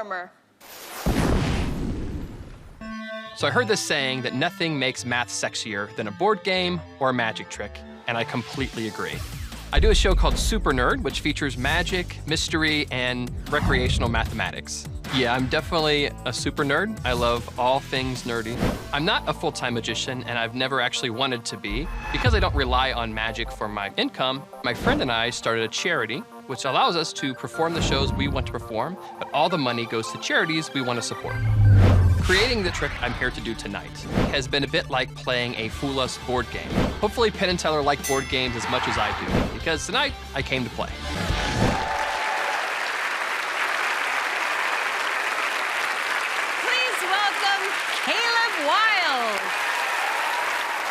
performer. So I heard this saying that nothing makes math sexier than a board game or a magic trick, and I completely agree. I do a show called Super Nerd, which features magic, mystery, and recreational mathematics. Yeah, I'm definitely a super nerd. I love all things nerdy. I'm not a full-time magician, and I've never actually wanted to be. Because I don't rely on magic for my income, my friend and I started a charity, which allows us to perform the shows we want to perform, but all the money goes to charities we want to support. Creating the trick I'm here to do tonight has been a bit like playing a Fool Us board game. Hopefully Penn and Teller like board games as much as I do, because tonight I came to play. Please welcome Caleb Wild.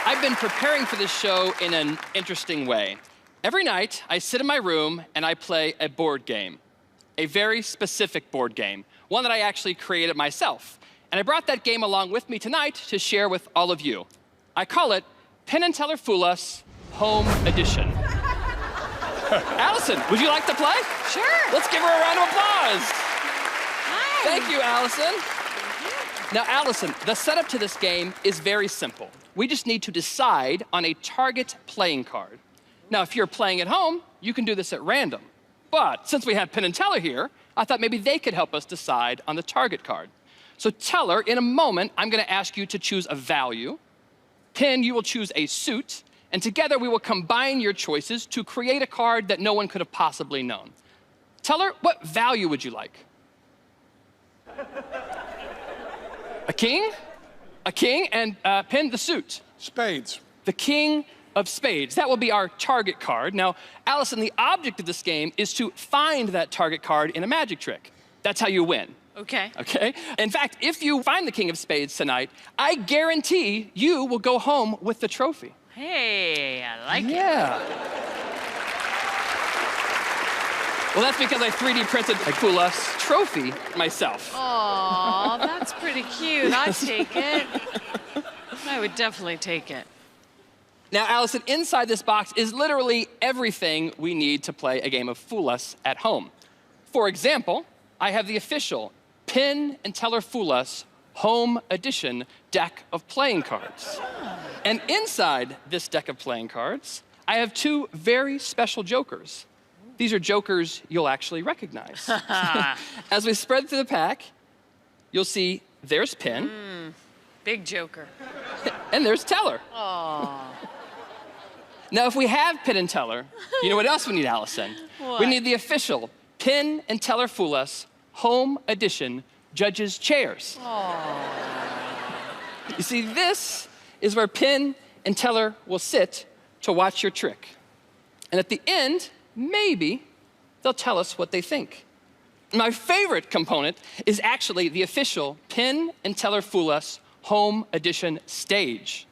I've been preparing for this show in an interesting way. Every night, I sit in my room and I play a board game, a very specific board game, one that I actually created myself. And I brought that game along with me tonight to share with all of you. I call it Penn and Teller Fool Us Home Edition. Allison, would you like to play? Sure. Let's give her a round of applause. Hi. Thank you, Allison. Now, Allison, the setup to this game is very simple. We just need to decide on a target playing card. Now, if you're playing at home, you can do this at random. But since we have Penn and Teller here, I thought maybe they could help us decide on the target card. So Teller, in a moment, I'm gonna ask you to choose a value. Penn, you will choose a suit, and together we will combine your choices to create a card that no one could have possibly known. Teller, what value would you like? A king? A king, and Penn, the suit. Spades. The king of spades. That will be our target card. Now, Allison, the object of this game is to find that target card in a magic trick. That's how you win. Okay. Okay? In fact, if you find the king of spades tonight, I guarantee you will go home with the trophy. Hey, I like it. Yeah. Well, that's because I 3D printed a Fool Us trophy myself. Aw, that's pretty cute. I'd take it. I would definitely take it. Now, Allison, inside this box is literally everything we need to play a game of Fool Us at home. For example, I have the official Penn and Teller Fool Us Home Edition deck of playing cards. And inside this deck of playing cards, I have two very special jokers. These are jokers you'll actually recognize. As we spread through the pack, you'll see there's Penn. Big joker. And there's Teller. Aw. Now, if we have Penn and Teller, you know what else we need, Allison? What? We need the official Penn and Teller Fool Us Home Edition judges' chairs. You see, this is where Penn and Teller will sit to watch your trick. And at the end, maybe they'll tell us what they think. My favorite component is actually the official Penn and Teller Fool Us Home Edition stage.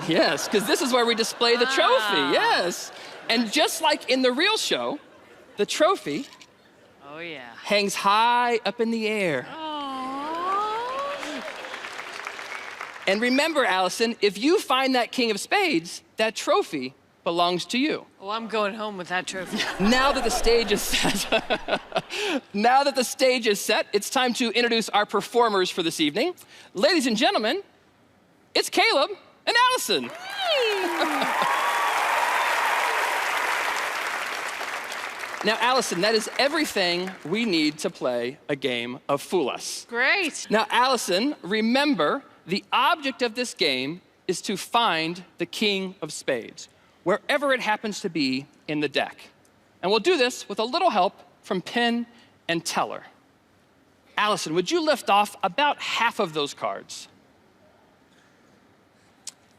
Yes, because this is where we display the trophy, yes. And just like in the real show, the trophy Oh, yeah. hangs high up in the air. Aww. And remember, Allison, if you find that king of spades, that trophy belongs to you. Oh, I'm going home with that trophy. Now that the stage is set, it's time to introduce our performers for this evening. Ladies and gentlemen, it's Caleb and Allison. Now, Allison, that is everything we need to play a game of Fool Us. Great. Now, Allison, remember, the object of this game is to find the king of spades, wherever it happens to be in the deck. And we'll do this with a little help from Penn and Teller. Allison, would you lift off about half of those cards?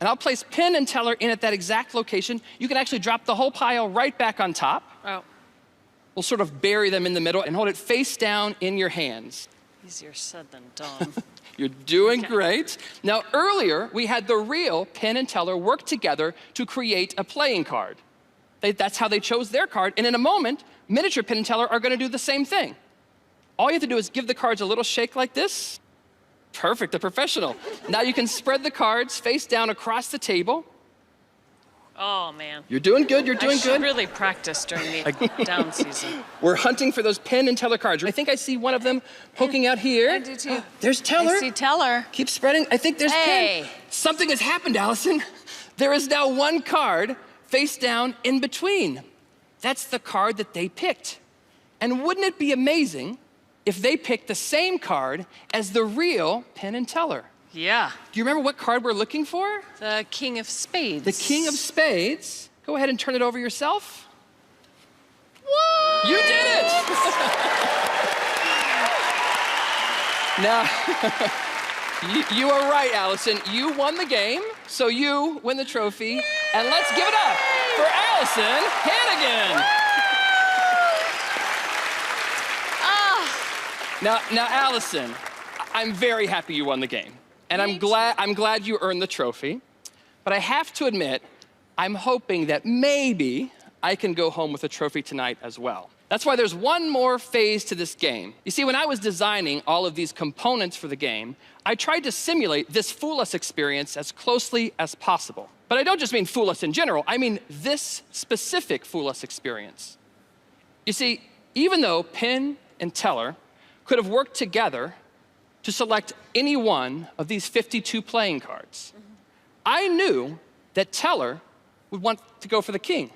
And I'll place Penn and Teller in at that exact location. You can actually drop the whole pile right back on top. Oh, We'll sort of bury them in the middle and hold it face down in your hands. easier said than done. You're doing great. Now, earlier, we had the real Penn and Teller work together to create a playing card. That's how they chose their card. And in a moment, miniature Penn and Teller are gonna do the same thing. All you have to do is give the cards a little shake like this. Perfect, a professional. Now you can spread the cards face down across the table. Oh, man. You're doing good, you're doing I should good. really practice during the down season. We're hunting for those Penn and Teller cards. I think I see one of them poking out here. I do too. There's Teller. I see Teller. Keep spreading. I think there's Hey. Penn. Something has happened, Allison. There is now one card face down in between. That's the card that they picked. And wouldn't it be amazing if they picked the same card as the real Penn and Teller? Yeah. Do you remember what card we're looking for? The King of Spades. The King of Spades. Go ahead and turn it over yourself. What? You did it! Now, you are right, Allison. You won the game, so you win the trophy. Yay! And let's give it up for Allison Hannigan. Now, Allison, I'm very happy you won the game. And I'm glad you earned the trophy. But I have to admit, I'm hoping that maybe I can go home with a trophy tonight as well. That's why there's one more phase to this game. You see, when I was designing all of these components for the game, I tried to simulate this Fool Us experience as closely as possible. But I don't just mean Fool Us in general, I mean this specific Fool Us experience. You see, even though Penn and Teller could have worked together to select any one of these 52 playing cards, I knew that Teller would want to go for the king,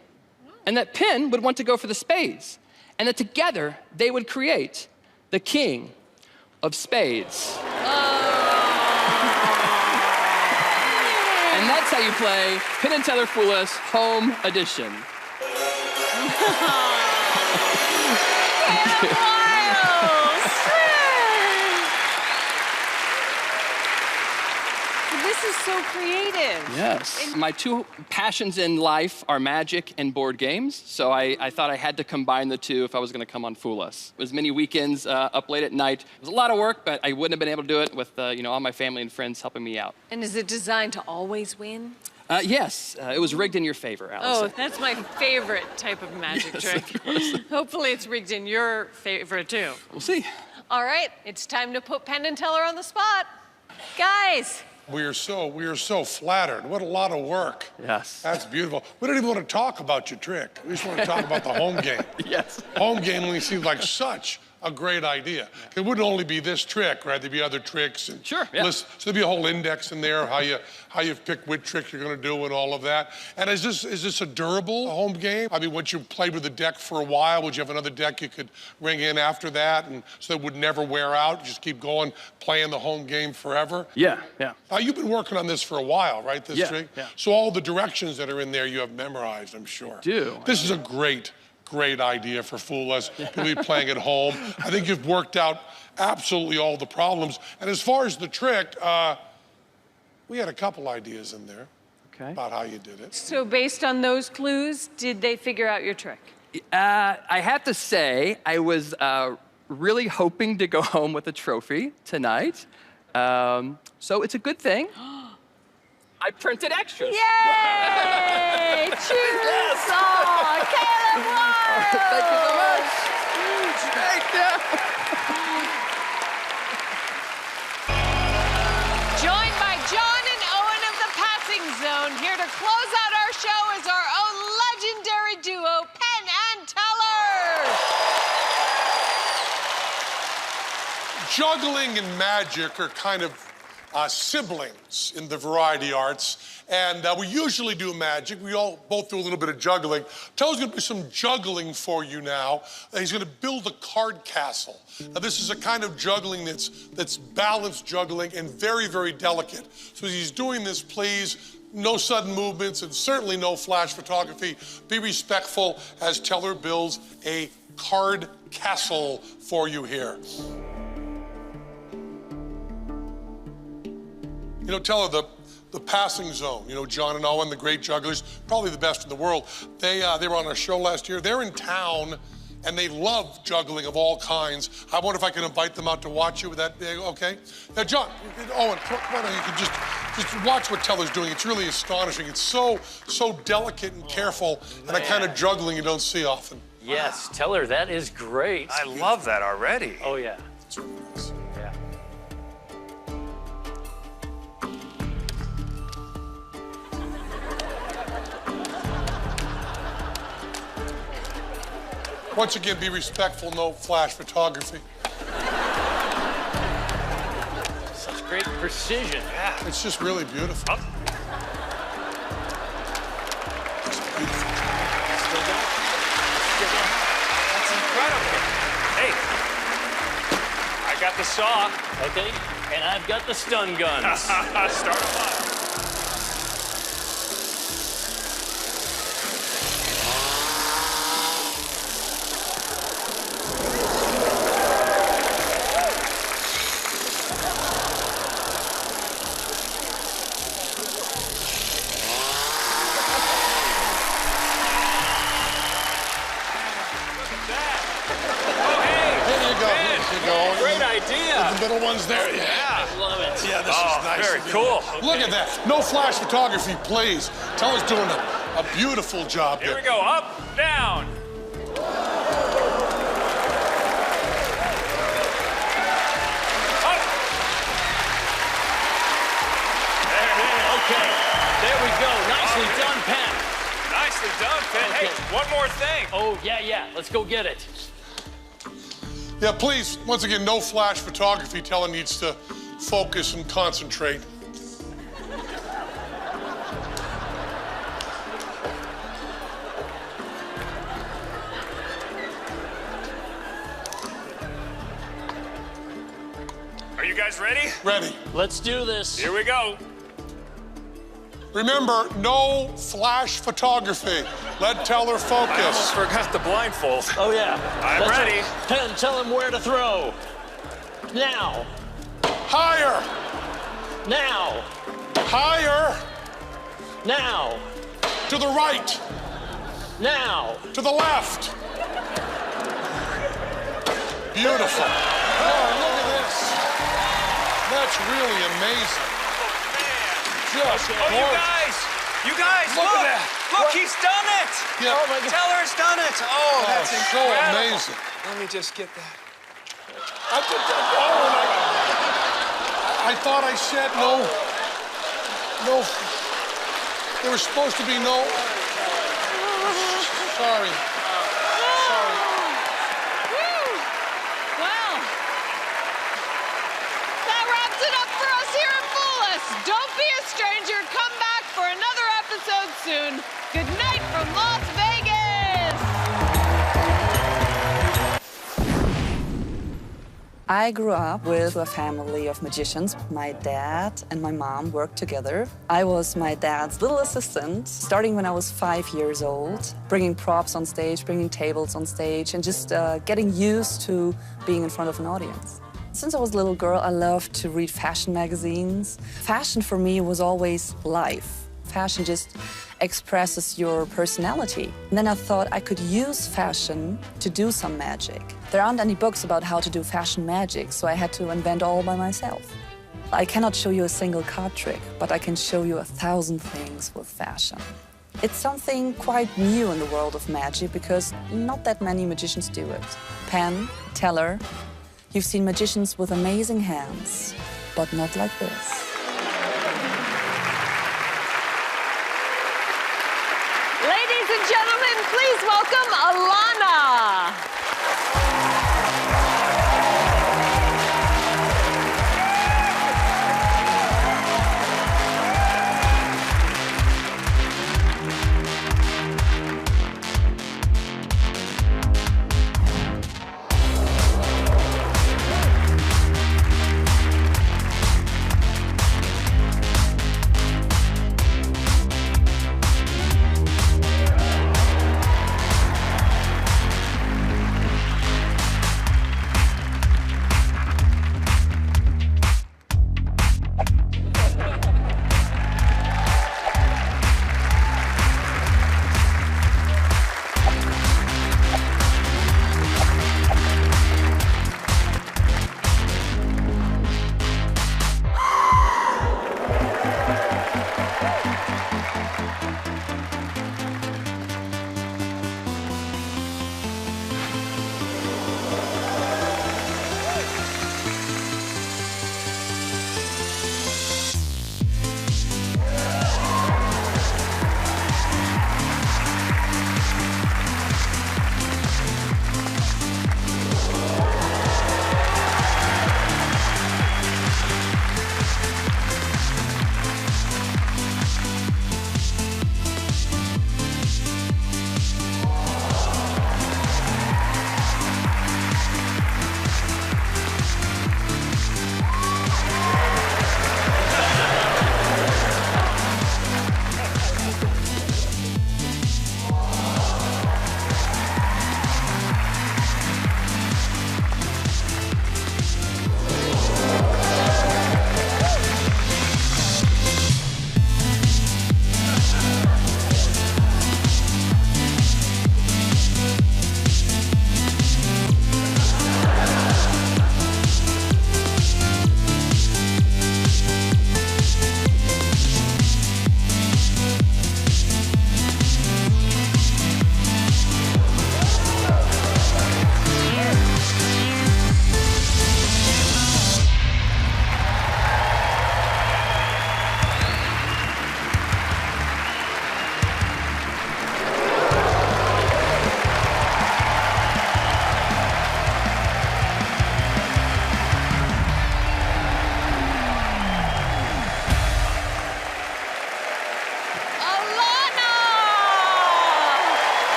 and that Penn would want to go for the spades, and that together they would create the King of Spades. And that's how you play Penn and Teller Fool Us Home Edition. This is so creative. Yes. My two passions in life are magic and board games, so I thought I had to combine the two if I was going to come on Fool Us. It was many weekends up late at night. It was a lot of work, but I wouldn't have been able to do it with all my family and friends helping me out. And is it designed to always win? Yes, it was rigged in your favor, Allison. Oh, that's my favorite type of magic trick. Hopefully it's rigged in your favor too. We'll see. All right, it's time to put Penn and Teller on the spot. Guys. We are so flattered. What a lot of work. Yes. That's beautiful. We don't even want to talk about your trick. We just want to talk about the home game. Yes. Home game only seems like such a great idea. It wouldn't only be this trick, right? There'd be other tricks. And sure, yeah. So there'd be a whole index in there, how you pick which trick you're going to do and all of that. And is this a durable home game? I mean, once you've played with the deck for a while, would you have another deck you could ring in after that, and so it would never wear out? You just keep going, playing the home game forever? Yeah, yeah. You've been working on this for a while, right, this trick? Yeah. So all the directions that are in there you have memorized, I'm sure. Do. This is a great idea for Fool Us. People be playing at home. I think you've worked out absolutely all the problems. And as far as the trick, we had a couple ideas in there about how you did it. So based on those clues, did they figure out your trick? I have to say, I was really hoping to go home with a trophy tonight. So it's a good thing. I printed extras. Yay! Cheers! Yes. Oh, Caleb won! Thank you so much. Thank you. Joined by John and Owen of the Passing Zone, here to close out our show is our own legendary duo, Penn and Teller. Juggling and magic are kind of siblings in the variety arts, and we usually do magic. We all both do a little bit of juggling. Teller's gonna do some juggling for you now. He's gonna build a card castle. Now this is a kind of juggling that's balanced juggling and very, very delicate. So as he's doing this, please, no sudden movements and certainly no flash photography. Be respectful as Teller builds a card castle for you here. You know, Teller, the Passing Zone, John and Owen, the great jugglers, probably the best in the world. They were on our show last year. They're in town, and they love juggling of all kinds. I wonder if I can invite them out to watch you. Would that be okay? Now, John, Owen, why don't you can just watch what Teller's doing. It's really astonishing. It's so delicate and careful, and a kind of juggling you don't see often. Yes, Teller, that is great. I love that already. Oh, yeah. It's really nice. Yeah. Once again, be respectful, no flash photography. Such great precision. Yeah. It's just really beautiful. Up. It's beautiful. Still going. Still going. That's incredible. Hey, I got the saw. Okay. And I've got the stun guns. Start them up. Great idea. The middle one's there, yeah. I love it. Yeah, this is nice. Very cool. Look at that. No flash photography, please. Teller's doing a beautiful job Here there. we go. Up, down. Up. There it is. Okay. There we go. Nicely done, Penn. Nicely done, Penn. Okay. Hey, one more thing. Oh, yeah. Let's go get it. Yeah, please, once again, no flash photography. Teller needs to focus and concentrate. Are you guys ready? Ready. Let's do this. Here we go. Remember, no flash photography. Let Teller I focus. almost forgot the blindfold. Oh, yeah. I'm ready. Penn, tell him where to throw. Now. Higher. Now. Higher. Now. To the right. Now. To the left. Beautiful. Oh, look at this. That's really amazing. Just Oh, gorgeous. you guys, Look look. at that. Look, he's done it. Yeah. Oh, my God. Teller's done it. Oh, that's so incredible. amazing. Let me just get that. I thought I said no. There was supposed to be no. Sorry. Well, that wraps it up for us here at Fullest. Don't be a stranger. Come back for another episode soon. Good night from Las Vegas. I grew up with a family of magicians. My dad and my mom worked together. I was my dad's little assistant, starting when I was 5 years old, bringing props on stage, bringing tables on stage, and just getting used to being in front of an audience. Since I was a little girl, I loved to read fashion magazines. Fashion for me was always life. Fashion just expresses your personality. And then I thought I could use fashion to do some magic. There aren't any books about how to do fashion magic, so I had to invent all by myself. I cannot show you a single card trick, but I can show you 1,000 things with fashion. It's something quite new in the world of magic because not that many magicians do it. Penn, Teller, you've seen magicians with amazing hands, but not like this. Ladies and gentlemen, please welcome Alana.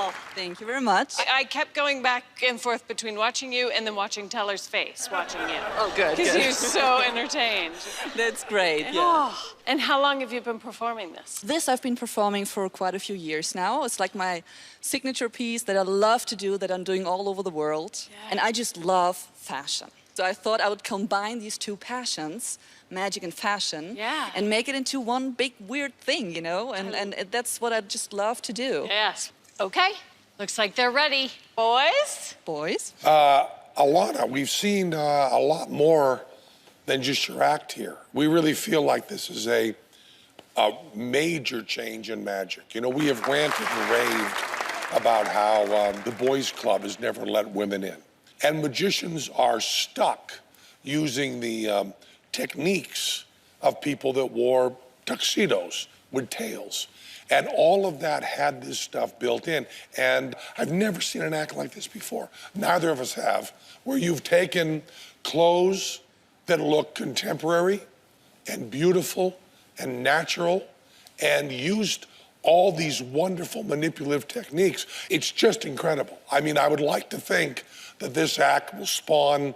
beautiful. Thank you very much. I kept going back and forth between watching you and then watching Teller's face, watching you. Oh, good. Because good. you're so entertained. That's great. Yeah. Oh, and how long have you been performing this? This I've been performing for quite a few years now. It's like my signature piece that I love to do, that I'm doing all over the world. Yeah. And I just love fashion. So I thought I would combine these two passions, magic and fashion, Yeah. and make it into one big weird thing, you know? And that's what I just love to do. Yes. Okay. Looks like they're ready. Boys? Boys? Alana, we've seen a lot more than just your act here. We really feel like this is a major change in magic. You know, we have ranted and raved about how the boys' club has never let women in. And magicians are stuck using the techniques of people that wore tuxedos with tails. And all of that had this stuff built in. And I've never seen an act like this before. Neither of us have, where you've taken clothes that look contemporary and beautiful and natural and used all these wonderful manipulative techniques. It's just incredible. I mean, I would like to think that this act will spawn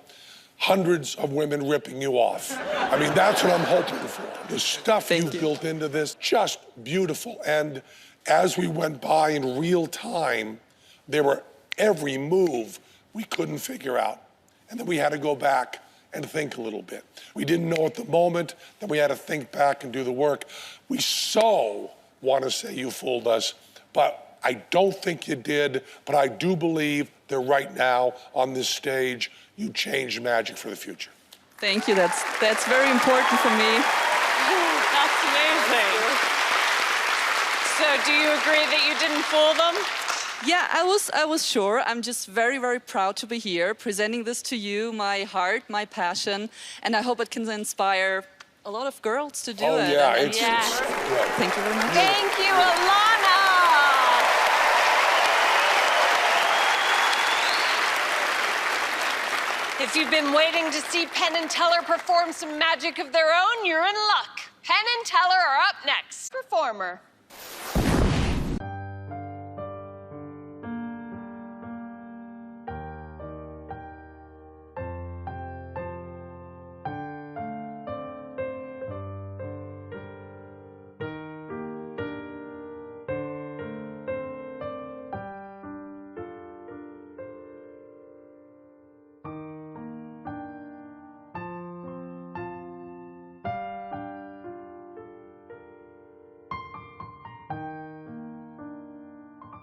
hundreds of women ripping you off. I mean, that's what I'm hoping for. The stuff you've built into this, just beautiful. And as we went by in real time, there were every move we couldn't figure out. And then we had to go back and think a little bit. We didn't know at the moment, then we had to think back and do the work. We so want to say you fooled us, but I don't think you did, but I do believe that right now on this stage, you changed magic for the future. Thank you. That's very important for me. That's amazing. So do you agree that you didn't fool them? Yeah, I was sure. I'm just very, very proud to be here, presenting this to you, my heart, my passion, and I hope it can inspire a lot of girls to do it. Oh, yeah, And- it's Yeah. Thank you very much. Thank you, Alana. If you've been waiting to see Penn and Teller perform some magic of their own, you're in luck. Penn and Teller are up next. Performer.